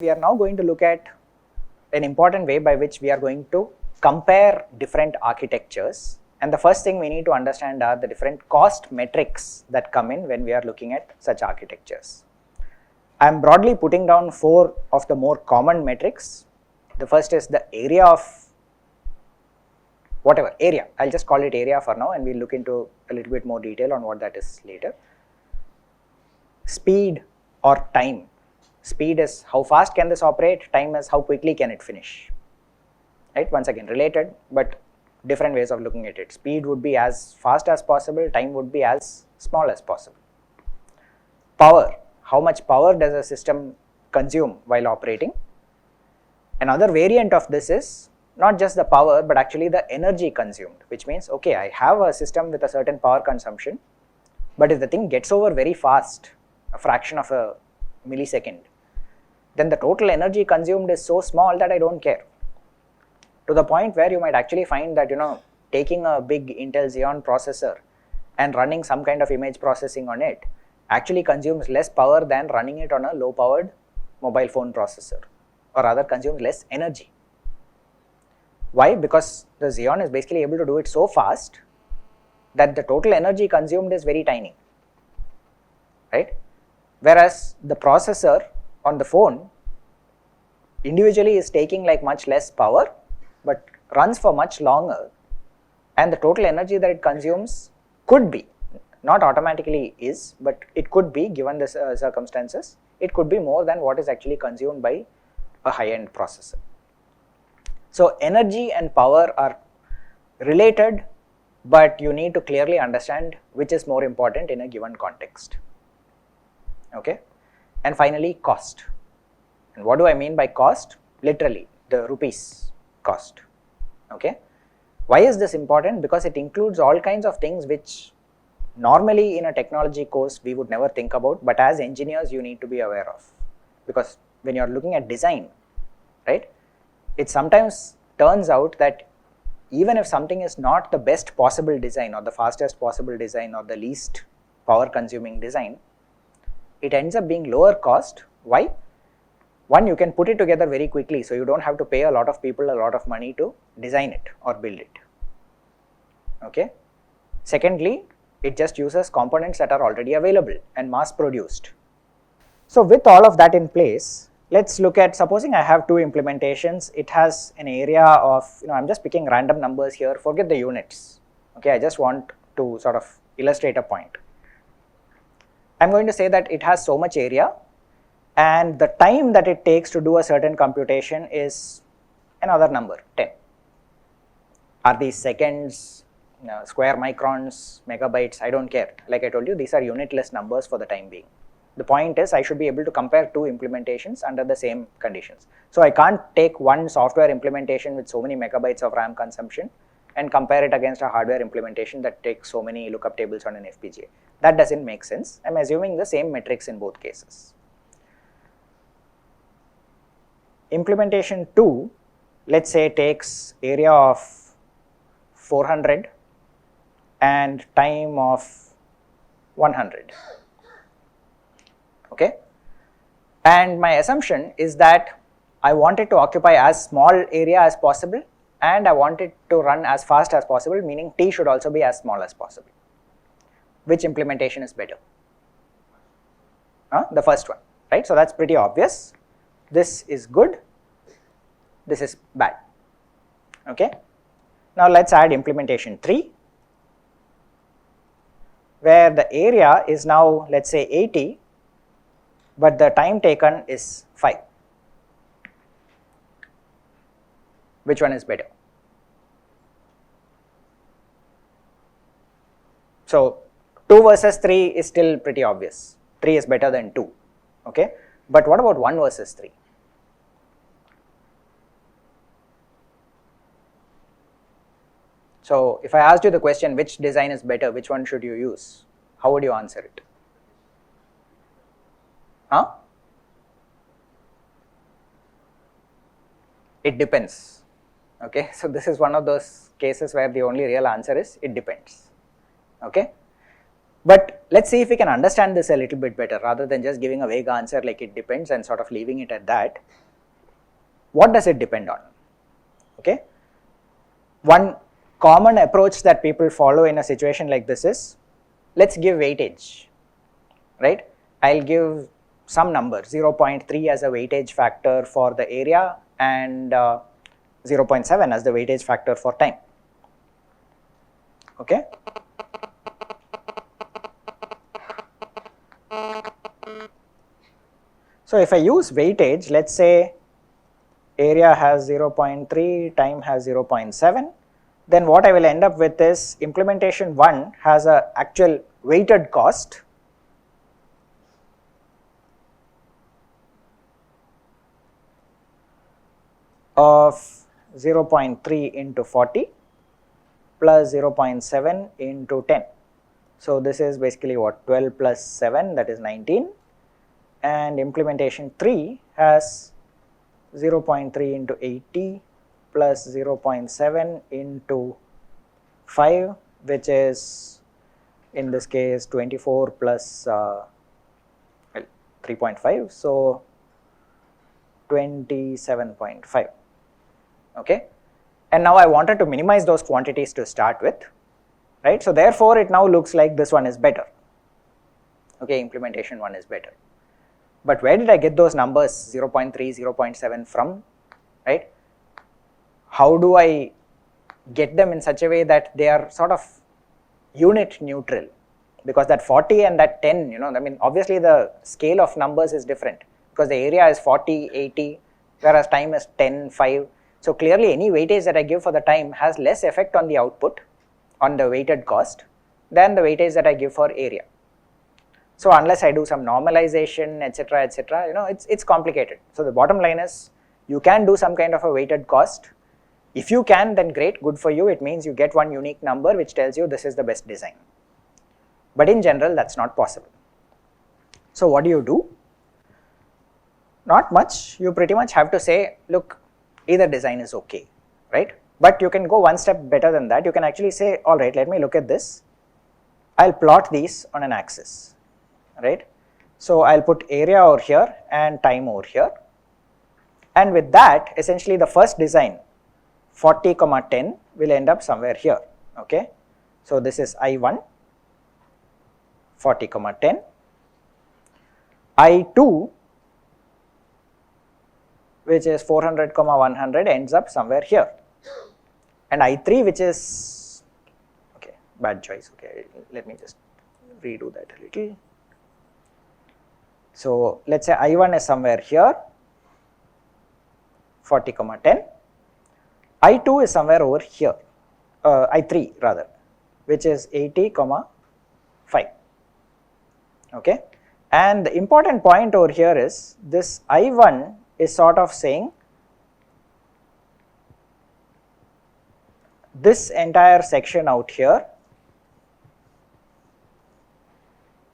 We are now going to look at an important way by which we are going to compare different architectures, and the first thing we need to understand are the different cost metrics that come in when we are looking at such architectures. I am broadly putting down 4 of the more common metrics. The first is the area of whatever area, I'll just call it area for now, and we'll look into a little bit more detail on what that is later. Speed or time. Speed is how fast can this operate, time is how quickly can it finish, right? Once again related but different ways of looking at it. Speed would be as fast as possible, time would be as small as possible. Power, how much power does a system consume while operating? Another variant of this is not just the power but actually the energy consumed, which means okay, I have a system with a certain power consumption, but if the thing gets over very fast, a fraction of a millisecond, then the total energy consumed is so small that I don't care. To the point where you might actually find that taking a big Intel Xeon processor and running some kind of image processing on it actually consumes less power than running it on a low powered mobile phone processor, or rather consumes less energy. Why? Because the Xeon is basically able to do it so fast that the total energy consumed is very tiny, right? Whereas the processor on the phone individually is taking like much less power but runs for much longer, and the total energy that it consumes could be, not automatically is, but it could be, given the circumstances, it could be more than what is actually consumed by a high-end processor. So energy and power are related, but you need to clearly understand which is more important in a given context. Okay, and finally cost. And what do I mean by cost? Literally the rupees cost. Okay, why is this important? Because it includes all kinds of things which normally in a technology course we would never think about, but as engineers you need to be aware of, because when you are looking at design, right, it sometimes turns out that even if something is not the best possible design or the fastest possible design or the least power consuming design, it ends up being lower cost. Why? One, you can put it together very quickly, so you don't have to pay a lot of people a lot of money to design it or build it. Okay. Secondly, it just uses components that are already available and mass produced. So with all of that in place, let's look at, supposing I have 2 implementations, it has an area of, I'm just picking random numbers here, forget the units. Okay, I just want to sort of illustrate a point. I'm going to say that it has so much area, and the time that it takes to do a certain computation is another number, 10. Are these seconds, square microns, megabytes? I don't care. Like I told you, these are unitless numbers for the time being. The point is I should be able to compare 2 implementations under the same conditions. So I can't take one software implementation with so many megabytes of RAM consumption and compare it against a hardware implementation that takes so many lookup tables on an FPGA. That doesn't make sense. I'm assuming the same metrics in both cases. Implementation 2, let's say, takes area of 400 and time of 100. Okay, and my assumption is that I want it to occupy as small area as possible and I want it to run as fast as possible, meaning T should also be as small as possible. Which implementation is better? The first one, right? So that's pretty obvious. This is good, this is bad. Okay, now let's add implementation 3, where the area is now, let's say, 80, but the time taken is 5. Which one is better? So 2 versus 3 is still pretty obvious. 3 is better than 2. Okay, but what about 1 versus 3? So if I asked you the question, which design is better, which one should you use, how would you answer it? It depends. Okay, so this is one of those cases where the only real answer is it depends. Okay, But let's see if we can understand this a little bit better rather than just giving a vague answer like it depends and sort of leaving it at that. What does it depend on? Okay. One common approach that people follow in a situation like this is, let's give weightage, right? I'll give some number 0.3 as a weightage factor for the area and 0.7 as the weightage factor for time. Okay. So if I use weightage, let's say area has 0.3, time has 0.7, then what I will end up with is implementation 1 has a actual weighted cost of 0.3 into 40 plus 0.7 into 10. So this is basically what, 12 plus 7, that is 19, and implementation 3 has 0.3 into 80 plus 0.7 into 5, which is in this case 24 plus 3.5, so 27.5. Okay, and now I wanted to minimize those quantities to start with, right? So therefore it now looks like this one is better. Okay, implementation 1 is better. But where did I get those numbers 0.3, 0.7 from, right? How do I get them in such a way that they are sort of unit neutral? Because that 40 and that 10, you know, I mean obviously the scale of numbers is different because the area is 40, 80, whereas time is 10, 5. So clearly any weightage that I give for the time has less effect on the output, on the weighted cost, than the weightage that I give for area. So unless I do some normalization, etc., you know, it's complicated. So the bottom line is, you can do some kind of a weighted cost. If you can, then great, good for you. It means you get one unique number which tells you this is the best design. But in general, that's not possible. So what do? Not much. You pretty much have to say, look, either design is okay, right? But you can go one step better than that. You can actually say, all right, let me look at this. I'll plot these on an axis, right? So I'll put area over here and time over here. And with that, essentially the first design, 40, 10 will end up somewhere here, okay? So this is I1, 40, 10. I2, which is 400, 100 ends up somewhere here. And I3, which is, okay, bad choice, okay, let me just redo that a little. So let's say I1 is somewhere here, 40, 10. I2 is somewhere over here, I3 rather, which is 80, 5. Okay. And the important point over here is this I1 is sort of saying this entire section out here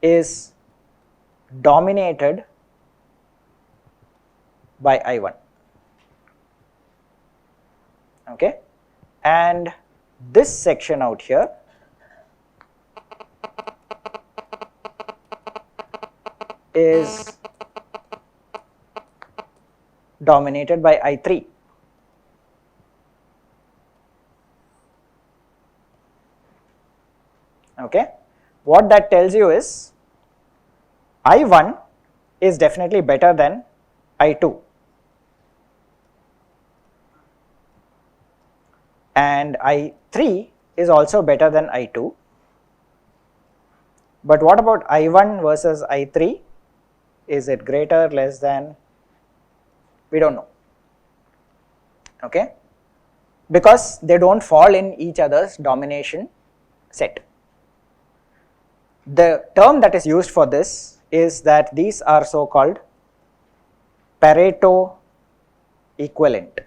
is dominated by I1, okay, and this section out here is dominated by I3. Okay, what that tells you is I1 is definitely better than I2, and I3 is also better than I2. But what about I1 versus I3? Is it greater, less than? We don't know, okay, because they don't fall in each other's domination set. The term that is used for this is that these are so called Pareto equivalent.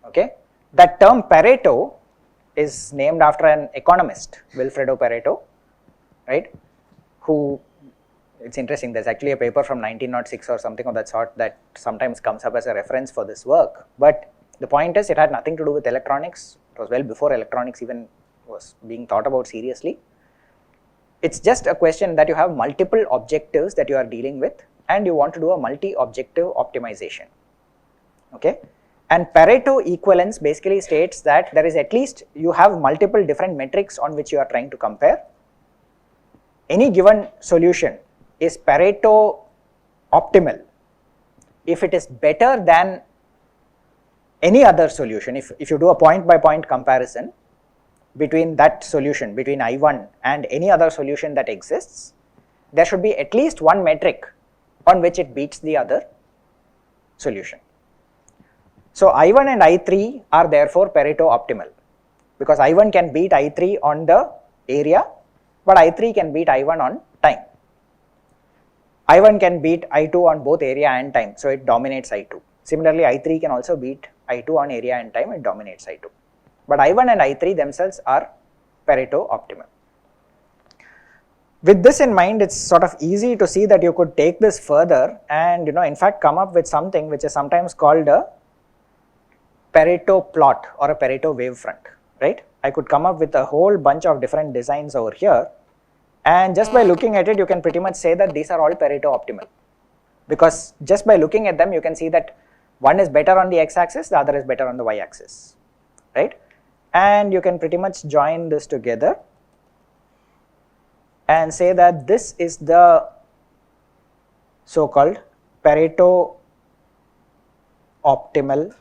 Okay, that term Pareto is named after an economist, Wilfredo Pareto, right, who, it's interesting, there's actually a paper from 1906 or something of that sort that sometimes comes up as a reference for this work. But the point is, it had nothing to do with electronics. It was well before electronics even was being thought about seriously. It's just a question that you have multiple objectives that you are dealing with and you want to do a multi-objective optimization. Okay, and Pareto equivalence basically states that there is at least you have multiple different metrics on which you are trying to compare. Any given solution is Pareto optimal if it is better than any other solution. If you do a point by point comparison between that solution, between I1 and any other solution that exists, there should be at least one metric on which it beats the other solution. So I1 and I3 are therefore Pareto optimal because I1 can beat I3 on the area, but I3 can beat I1 on time. I1 can beat I2 on both area and time, so it dominates I2. Similarly, I3 can also beat I2 on area and time, it dominates I2. But I1 and I3 themselves are Pareto optimal. With this in mind, it's sort of easy to see that you could take this further and in fact come up with something which is sometimes called a Pareto plot or a Pareto wavefront, right? I could come up with a whole bunch of different designs over here, and just by looking at it you can pretty much say that these are all Pareto optimal, because just by looking at them you can see that one is better on the x-axis, the other is better on the y-axis, right? And you can pretty much join this together and say that this is the so-called Pareto optimal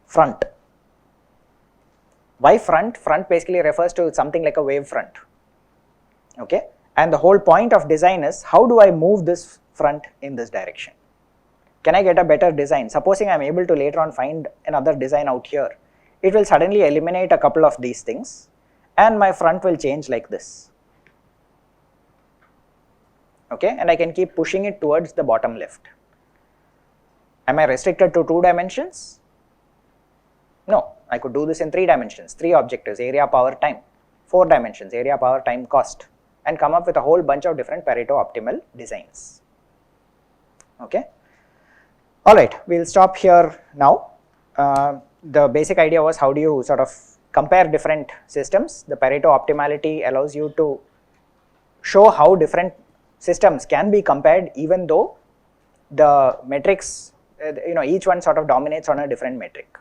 front. Why front? Front basically refers to something like a wave front. Okay, and the whole point of design is how do I move this front in this direction? Can I get a better design? Supposing I am able to later on find another design out here, it will suddenly eliminate a couple of these things and my front will change like this. Okay, and I can keep pushing it towards the bottom left. Am I restricted to 2 dimensions? No, I could do this in 3 dimensions, 3 objectives, area, power, time, 4 dimensions, area, power, time, cost, and come up with a whole bunch of different Pareto optimal designs. Okay. Alright, we will stop here now. The basic idea was how do you sort of compare different systems. The Pareto optimality allows you to show how different systems can be compared even though the metrics, each one sort of dominates on a different metric.